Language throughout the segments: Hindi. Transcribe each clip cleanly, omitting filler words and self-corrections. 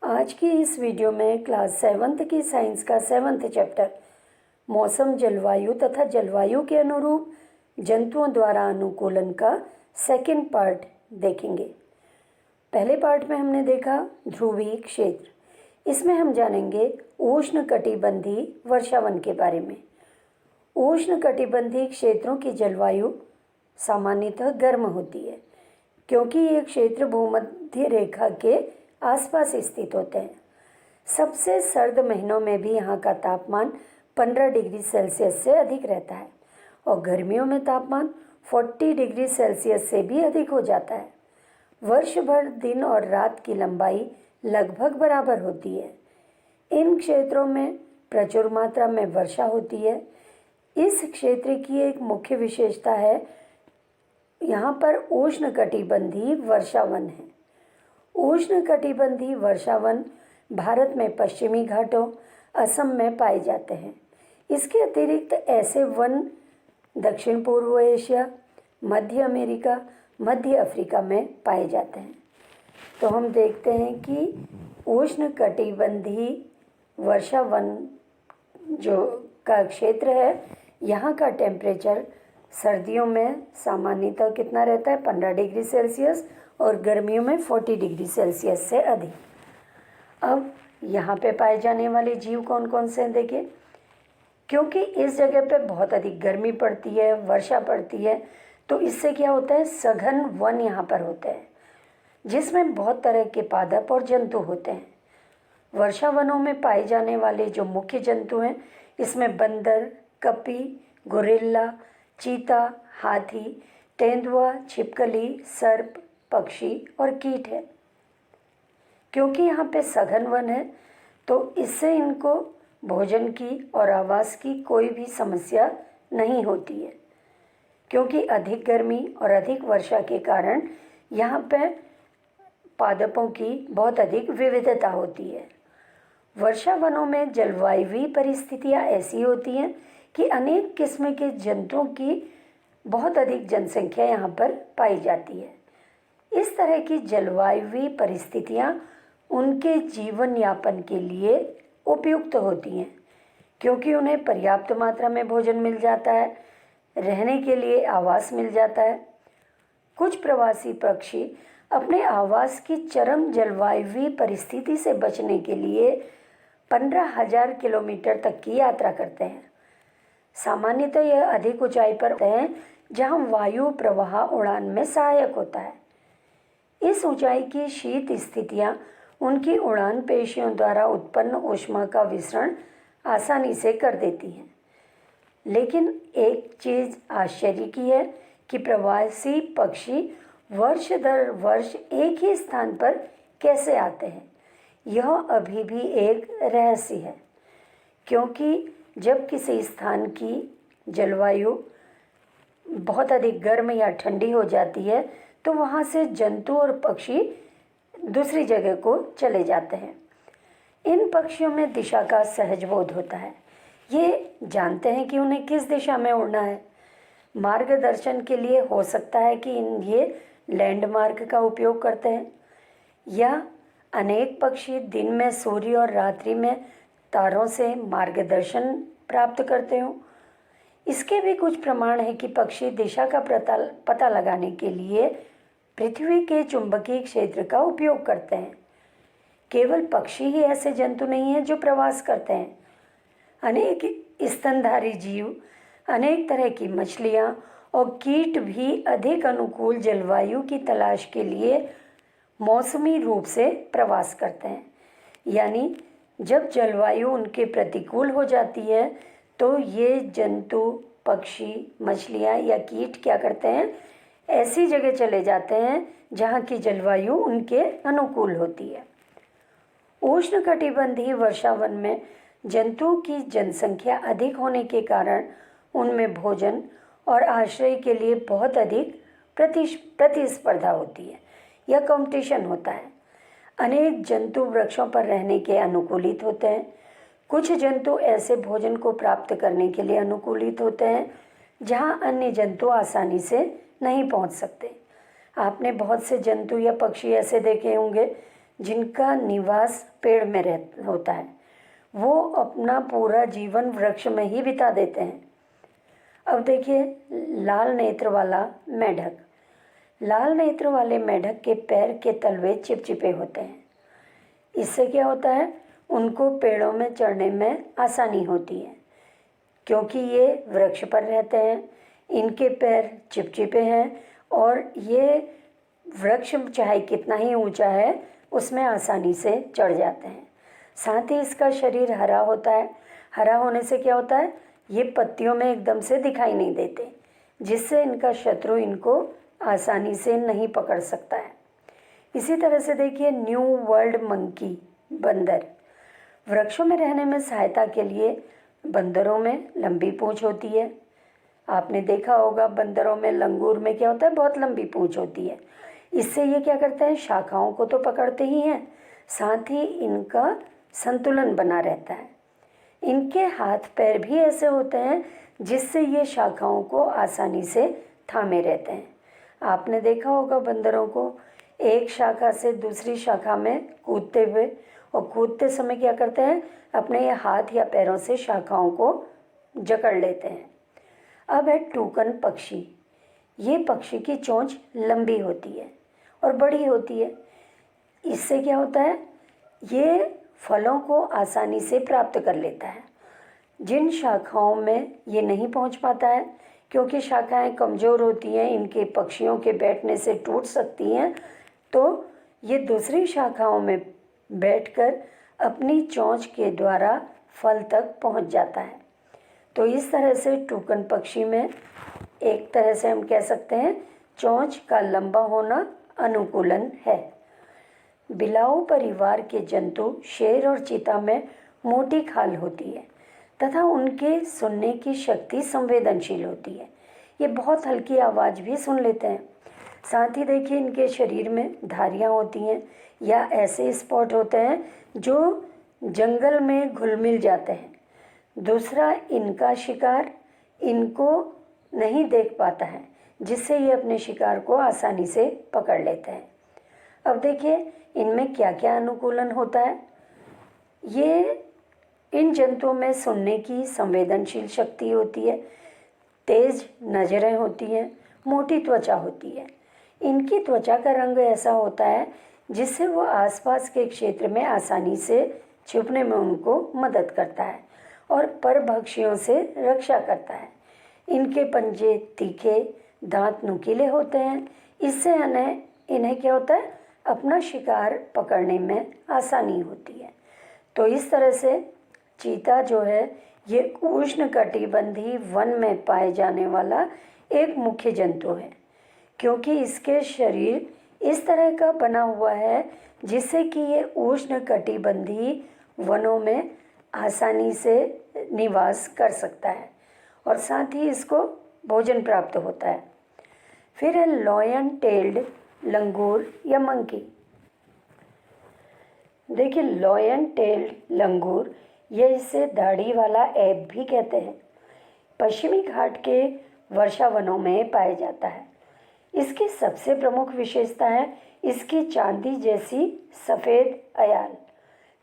आज की इस वीडियो में क्लास 7th की साइंस का 7th चैप्टर मौसम जलवायु तथा जलवायु के अनुरूप जंतुओं द्वारा अनुकूलन का सेकंड पार्ट देखेंगे। पहले पार्ट में हमने देखा ध्रुवीय क्षेत्र। इसमें हम जानेंगे उष्णकटिबंधीय वर्षावन के बारे में। उष्णकटिबंधीय क्षेत्रों की जलवायु सामान्यतः गर्म होती है क्योंकि ये क्षेत्र भूमध्य रेखा के आसपास स्थित होते हैं। सबसे सर्द महीनों में भी यहाँ का तापमान 15 डिग्री सेल्सियस से अधिक रहता है और गर्मियों में तापमान 40 डिग्री सेल्सियस से भी अधिक हो जाता है। वर्ष भर दिन और रात की लंबाई लगभग बराबर होती है। इन क्षेत्रों में प्रचुर मात्रा में वर्षा होती है। इस क्षेत्र की एक मुख्य विशेषता है यहाँ पर उष्णकटिबंधीय वर्षावन है। उष्णकटिबंधीय वर्षावन भारत में पश्चिमी घाटों असम में पाए जाते हैं। इसके अतिरिक्त ऐसे वन दक्षिण पूर्व एशिया, मध्य अमेरिका, मध्य अफ्रीका में पाए जाते हैं। तो हम देखते हैं कि उष्णकटिबंधीय वर्षावन जो का क्षेत्र है, यहाँ का टेम्परेचर सर्दियों में सामान्यतः कितना रहता है 15 डिग्री सेल्सियस और गर्मियों में 40 डिग्री सेल्सियस से अधिक। अब यहाँ पे पाए जाने वाले जीव कौन कौन से हैं देखिए। क्योंकि इस जगह पे बहुत अधिक गर्मी पड़ती है, वर्षा पड़ती है, तो इससे क्या होता है सघन वन यहाँ पर होते हैं जिसमें बहुत तरह के पादप और जंतु होते हैं। वर्षा वनों में पाए जाने वाले जो मुख्य जंतु हैं इसमें बंदर, कपी, गोरिल्ला, चीता, हाथी, तेंदुआ, छिपकली, सर्प, पक्षी और कीट है। क्योंकि यहाँ पे सघन वन है तो इससे इनको भोजन की और आवास की कोई भी समस्या नहीं होती है। क्योंकि अधिक गर्मी और अधिक वर्षा के कारण यहाँ पे पादपों की बहुत अधिक विविधता होती है। वर्षा वनों में जलवायुवी परिस्थितियाँ ऐसी होती हैं कि अनेक किस्म के जंतुओं की बहुत अधिक जनसंख्या यहाँ पर पाई जाती है। इस तरह की जलवायुवी परिस्थितियाँ उनके जीवन यापन के लिए उपयुक्त होती हैं क्योंकि उन्हें पर्याप्त मात्रा में भोजन मिल जाता है, रहने के लिए आवास मिल जाता है। कुछ प्रवासी पक्षी अपने आवास की चरम जलवायुवी परिस्थिति से बचने के लिए 15,000 किलोमीटर तक की यात्रा करते हैं। सामान्यतः यह अधिक ऊंचाई पर होते हैं जहां वायु प्रवाह उड़ान में सहायक होता है। इस ऊंचाई की शीत स्थितियां उनकी उड़ान पेशियों द्वारा उत्पन्न ऊष्मा का विसरण आसानी से कर देती हैं। लेकिन एक चीज़ आश्चर्य की है कि प्रवासी पक्षी वर्ष दर वर्ष एक ही स्थान पर कैसे आते हैं, यह अभी भी एक रहस्य है। क्योंकि जब किसी स्थान की जलवायु बहुत अधिक गर्म या ठंडी हो जाती है तो वहाँ से जंतु और पक्षी दूसरी जगह को चले जाते हैं। इन पक्षियों में दिशा का सहज बोध होता है। ये जानते हैं कि उन्हें किस दिशा में उड़ना है। मार्गदर्शन के लिए हो सकता है कि ये लैंडमार्क का उपयोग करते हैं या अनेक पक्षी दिन में सूर्य और रात्रि में तारों से मार्गदर्शन प्राप्त करते हों। इसके भी कुछ प्रमाण है कि पक्षी दिशा का पता लगाने के लिए पृथ्वी के चुंबकीय क्षेत्र का उपयोग करते हैं। केवल पक्षी ही ऐसे जंतु नहीं हैं जो प्रवास करते हैं। अनेक स्तनधारी जीव, अनेक तरह की मछलियाँ और कीट भी अधिक अनुकूल जलवायु की तलाश के लिए मौसमी रूप से प्रवास करते हैं। यानी जब जलवायु उनके प्रतिकूल हो जाती है तो ये जंतु, पक्षी, मछलियाँ या कीट क्या करते हैं, ऐसी जगह चले जाते हैं जहाँ की जलवायु उनके अनुकूल होती है। उष्णकटिबंधीय वर्षावन में जंतुओं की जनसंख्या अधिक होने के कारण उनमें भोजन और आश्रय के लिए बहुत अधिक प्रतिस्पर्धा होती है या कंपटीशन होता है। अनेक जंतु वृक्षों पर रहने के अनुकूलित होते हैं। कुछ जंतु ऐसे भोजन को प्राप्त करने के लिए अनुकूलित होते हैं जहां अन्य जंतु आसानी से नहीं पहुंच सकते। आपने बहुत से जंतु या पक्षी ऐसे देखे होंगे जिनका निवास पेड़ में होता है, वो अपना पूरा जीवन वृक्ष में ही बिता देते हैं। अब देखिए लाल नेत्र वाला मेढक। लाल नेत्र वाले मेढक के पैर के तलवे चिपचिपे होते हैं। इससे क्या होता है, उनको पेड़ों में चढ़ने में आसानी होती है, क्योंकि ये वृक्ष पर रहते हैं, इनके पैर चिपचिपे हैं और ये वृक्ष चाहे कितना ही ऊंचा है उसमें आसानी से चढ़ जाते हैं। साथ ही इसका शरीर हरा होता है। हरा होने से क्या होता है, ये पत्तियों में एकदम से दिखाई नहीं देते, जिससे इनका शत्रु इनको आसानी से नहीं पकड़ सकता है। इसी तरह से देखिए न्यू वर्ल्ड मंकी, बंदर। वृक्षों में रहने में सहायता के लिए बंदरों में लंबी पूंछ होती है। आपने देखा होगा बंदरों में, लंगूर में क्या होता है, बहुत लंबी पूंछ होती है। इससे ये क्या करते हैं, शाखाओं को तो पकड़ते ही हैं, साथ ही इनका संतुलन बना रहता है। इनके हाथ पैर भी ऐसे होते हैं जिससे ये शाखाओं को आसानी से थामे रहते हैं। आपने देखा होगा बंदरों को एक शाखा से दूसरी शाखा में कूदते हुए, और कूदते समय क्या करते हैं, अपने ये हाथ या पैरों से शाखाओं को जकड़ लेते हैं। अब है टूकन पक्षी। ये पक्षी की चोंच लंबी होती है और बड़ी होती है। इससे क्या होता है, ये फलों को आसानी से प्राप्त कर लेता है। जिन शाखाओं में ये नहीं पहुंच पाता है, क्योंकि शाखाएं कमज़ोर होती हैं, इनके पक्षियों के बैठने से टूट सकती हैं, तो ये दूसरी शाखाओं में बैठकर अपनी चोंच के द्वारा फल तक पहुंच जाता है। तो इस तरह से टूकन पक्षी में एक तरह से हम कह सकते हैं चोंच का लंबा होना अनुकूलन है। बिलाऊ परिवार के जंतु शेर और चीता में मोटी खाल होती है तथा उनके सुनने की शक्ति संवेदनशील होती है। ये बहुत हल्की आवाज़ भी सुन लेते हैं। साथ ही देखिए इनके शरीर में धारियाँ होती हैं या ऐसे स्पॉट होते हैं जो जंगल में घुल मिल जाते हैं। दूसरा, इनका शिकार इनको नहीं देख पाता है, जिससे ये अपने शिकार को आसानी से पकड़ लेते हैं। अब देखिए इनमें क्या क्या अनुकूलन होता है। ये इन जंतुओं में सुनने की संवेदनशील शक्ति होती है, तेज नज़रें होती हैं, मोटी त्वचा होती है। इनकी त्वचा का रंग ऐसा होता है जिससे वो आसपास के क्षेत्र में आसानी से छिपने में उनको मदद करता है और परभक्षियों से रक्षा करता है। इनके पंजे तीखे, दांत नुकीले होते हैं। इससे इन्हें क्या होता है, अपना शिकार पकड़ने में आसानी होती है। तो इस तरह से चीता जो है ये उष्णकटिबंधीय वन में पाए जाने वाला एक मुख्य जंतु है, क्योंकि इसके शरीर इस तरह का बना हुआ है जिससे कि ये उष्णकटिबंधीय वनों में आसानी से निवास कर सकता है और साथ ही इसको भोजन प्राप्त होता है। फिर है लॉयन टेल्ड लंगूर या मंकी। देखिए लॉयन टेल्ड लंगूर, यह इसे दाढ़ी वाला ऐप भी कहते हैं, पश्चिमी घाट के वर्षा वनों में पाया जाता है। इसकी सबसे प्रमुख विशेषता है इसकी चांदी जैसी सफ़ेद अयाल,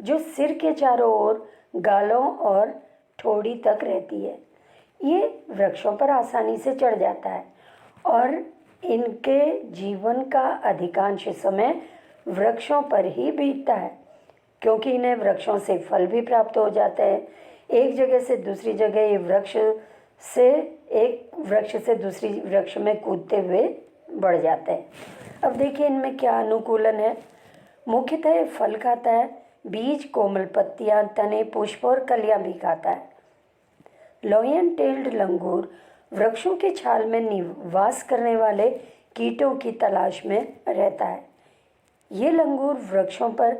जो सिर के चारों ओर गालों और ठोड़ी तक रहती है। ये वृक्षों पर आसानी से चढ़ जाता है और इनके जीवन का अधिकांश समय वृक्षों पर ही बीतता है, क्योंकि इन्हें वृक्षों से फल भी प्राप्त हो जाते हैं। एक जगह से दूसरी जगह ये एक वृक्ष से दूसरी वृक्ष में कूदते हुए बढ़ जाते हैं। अब देखिए इनमें क्या अनुकूलन है। मुख्यतः ये फल खाता है, बीज, कोमल पत्तियां, तने, पुष्प और कलियां भी खाता है। लॉयन टेल्ड लंगूर वृक्षों के छाल में निवास करने वाले कीटों की तलाश में रहता है। ये लंगूर वृक्षों पर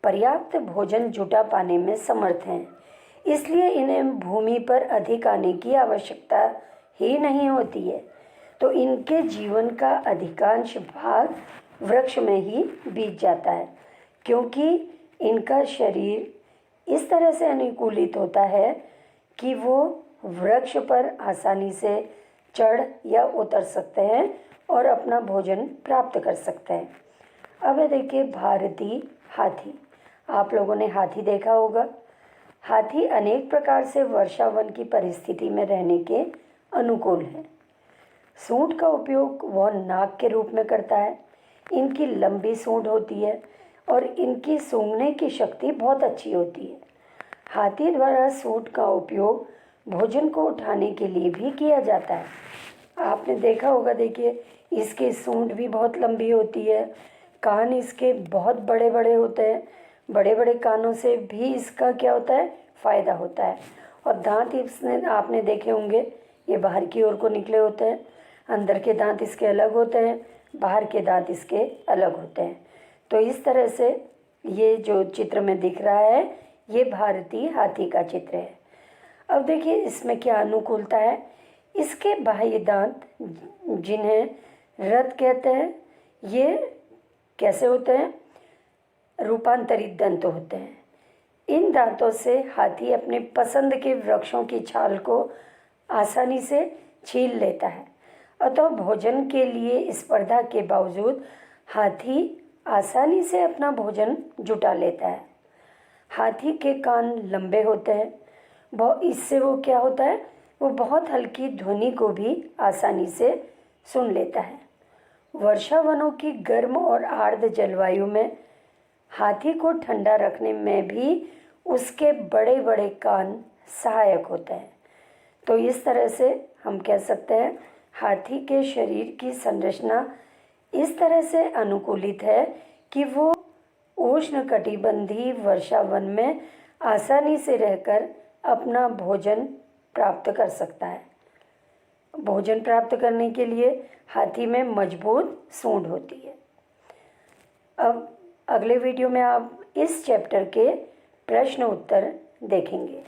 पर्याप्त भोजन जुटा पाने में समर्थ हैं, इसलिए इन्हें भूमि पर अधिक आने की आवश्यकता ही नहीं होती है। तो इनके जीवन का अधिकांश भाग वृक्ष में ही बीत जाता है, क्योंकि इनका शरीर इस तरह से अनुकूलित होता है कि वो वृक्ष पर आसानी से चढ़ या उतर सकते हैं और अपना भोजन प्राप्त कर सकते हैं। अब देखिए भारतीय हाथी। आप लोगों ने हाथी देखा होगा। हाथी अनेक प्रकार से वर्षावन की परिस्थिति में रहने के अनुकूल है। सूंड का उपयोग वह नाक के रूप में करता है। इनकी लंबी सूंड होती है और इनकी सूंघने की शक्ति बहुत अच्छी होती है। हाथी द्वारा सूंड का उपयोग भोजन को उठाने के लिए भी किया जाता है। आपने देखा होगा, देखिए इसकी सूंड भी बहुत लंबी होती है, कान इसके बहुत बड़े बड़े होते हैं। बड़े बड़े कानों से भी इसका क्या होता है, फ़ायदा होता है। और दांत इसने आपने देखे होंगे, ये बाहर की ओर को निकले होते हैं। अंदर के दांत इसके अलग होते हैं, बाहर के दांत इसके अलग होते हैं। तो इस तरह से ये जो चित्र में दिख रहा है, ये भारतीय हाथी का चित्र है। अब देखिए इसमें क्या अनुकूलता है। इसके बाह्य दांत, जिन्हें रथ कहते हैं, ये कैसे होते हैं, रूपांतरित दंत होते हैं। इन दांतों से हाथी अपने पसंद के वृक्षों की छाल को आसानी से छील लेता है। अतः भोजन के लिए स्पर्धा के बावजूद हाथी आसानी से अपना भोजन जुटा लेता है। हाथी के कान लंबे होते हैं, इससे वो क्या होता है, वो बहुत हल्की ध्वनि को भी आसानी से सुन लेता है। वर्षावनों की गर्म और आर्द्र जलवायु में हाथी को ठंडा रखने में भी उसके बड़े बड़े कान सहायक होते हैं। तो इस तरह से हम कह सकते हैं हाथी के शरीर की संरचना इस तरह से अनुकूलित है कि वो उष्णकटिबंधीय वर्षावन में आसानी से रहकर अपना भोजन प्राप्त कर सकता है। भोजन प्राप्त करने के लिए हाथी में मजबूत सूंड होती है। अब अगले वीडियो में आप इस चैप्टर के प्रश्न उत्तर देखेंगे।